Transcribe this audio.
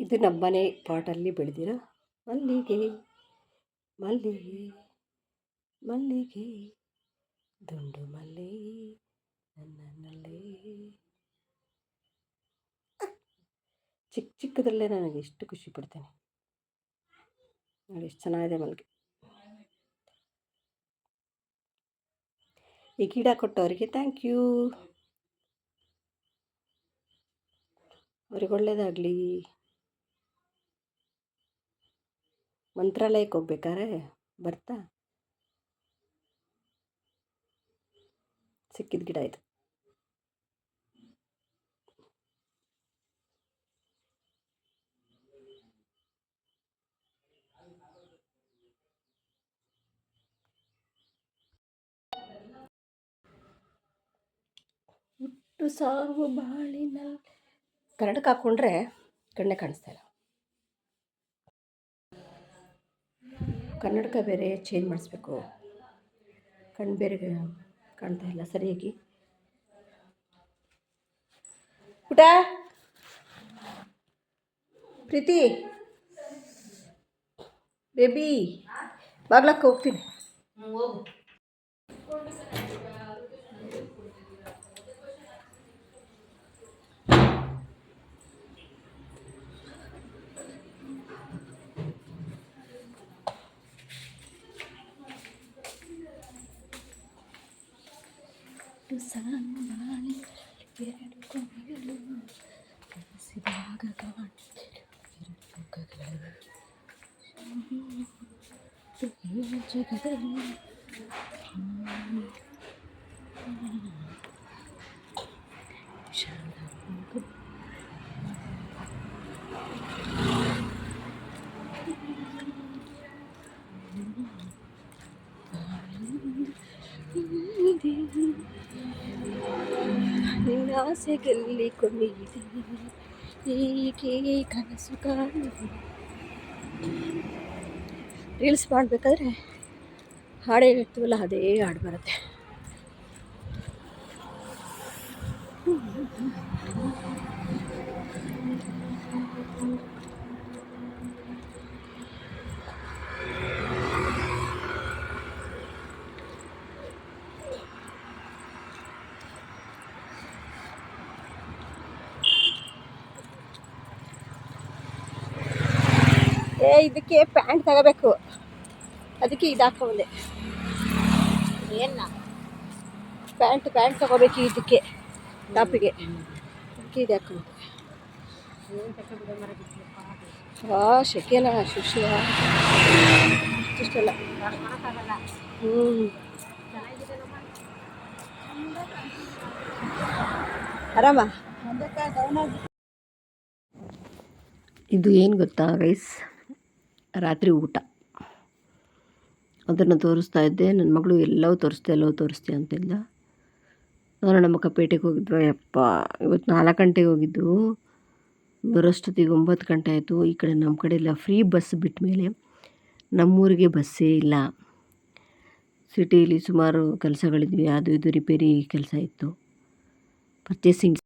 ಇದು ನಮ್ಮನೆ ಪಾಟಲ್ಲಿ ಬೆಳೆದಿರೋ ಮಲ್ಲಿಗೆ ಮಲ್ಲಿಗೆ ಮಲ್ಲಿಗೆ ದುಂಡು ಮಲ್ಲೆ ನನ್ನಲ್ಲಿ ಚಿಕ್ಕ ಚಿಕ್ಕದರಲ್ಲೇ ನನಗೆ ಎಷ್ಟು ಖುಷಿ ಪಡ್ತೇನೆ ನೋಡಿ, ಎಷ್ಟು ಚೆನ್ನಾಗಿದೆ ಮಲ್ಲಿಗೆ. ಈ ಗಿಡ ಕೊಟ್ಟವರಿಗೆ ಥ್ಯಾಂಕ್ ಯು, ಅವ್ರಿಗೆ ಒಳ್ಳೇದಾಗಲಿ. ಮಂತ್ರಾಲಯಕ್ಕೆ ಹೋಗ್ಬೇಕಾರೆ ಬರ್ತಾ ಸಿಕ್ಕಿದ ಗಿಡ ಇದು. ಹುಟ್ಟು ಸಾವು ಬಾಳಿನಲ್ಲಿ ಕನ್ನಡಕ್ಕೆ ಹಾಕ್ಕೊಂಡ್ರೆ ಕಣ್ಣೇ ಕಾಣಿಸ್ತಾ ಇಲ್ಲ. ಕನ್ನಡಕ ಬೇರೆ ಚೇಂಜ್ ಮಾಡಿಸ್ಬೇಕು, ಕಣ್ಣು ಬೇರೆ ಕಾಣ್ತಾ ಇಲ್ಲ ಸರಿಯಾಗಿ. ಪುಟ ಪ್ರೀತಿ ಬೇಬಿ ಬಾಗ್ಲಕ್ಕೆ ಹೋಗ್ತೀನಿ. ಎರಡು ಕೊಂಬೆಗಳು ಕನಸಿದಾಗ ಜಗದಲ್ಲಿ ಆಸೆಗಳಲ್ಲಿ ಕೊನೆಯಿದೆ, ಹೀಗೆ ಕನಸು ಕಾಣುವುದು. ರೀಲ್ಸ್ ಮಾಡಬೇಕಾದ್ರೆ ಹಾಡು ಹೇಳಿರ್ತೀವಲ್ಲ ಅದೇ ಹಾಡು ಬರುತ್ತೆ. ಇದಕ್ಕೆ ಪ್ಯಾಂಟ್ ತಗೋಬೇಕು, ಅದಕ್ಕೆ ಇದು ಹಾಕೊಂಡೆ. ಏನ ಪ್ಯಾಂಟ್ ತಗೋಬೇಕು ಇದಕ್ಕೆ ಟಾಪಿಗೆ, ಅದಕ್ಕೆ ಇದು ಹಾಕೊಂಡೆ. ಶೆಕೆನ ಶಿಷ್ಯ ಇಷ್ಟಲ್ಲ. ಆರಾಮ. ಇದು ಏನು ಗೊತ್ತಾ ಗೈಸ್, ರಾತ್ರಿ ಊಟ ಅದನ್ನು ತೋರಿಸ್ತಾ ಇದ್ದೆ. ನನ್ನ ಮಗಳು ಎಲ್ಲವೂ ತೋರಿಸ್ತೆ ಅಂತಿಲ್ಲ. ನಾನು ನಮ್ಮ ಪೇಟೆಗೆ ಹೋಗಿದ್ವು. ಯಪ್ಪ ಇವತ್ತು 4 ಗಂಟೆಗೆ ಹೋಗಿದ್ದು, ಬರೋಷ್ಟೊತ್ತಿಗೆ 9 ಗಂಟೆ ಆಯಿತು. ಈ ಕಡೆ ನಮ್ಮ ಕಡೆ ಎಲ್ಲ ಫ್ರೀ ಬಸ್ ಬಿಟ್ಟ ಮೇಲೆ ನಮ್ಮೂರಿಗೆ ಬಸ್ಸೇ ಇಲ್ಲ. ಸಿಟಿಲಿ ಸುಮಾರು ಕೆಲಸಗಳಿದ್ವಿ, ಅದು ಇದು ರಿಪೇರಿ ಕೆಲಸ ಇತ್ತು, ಪರ್ಚೇಸಿಂಗ್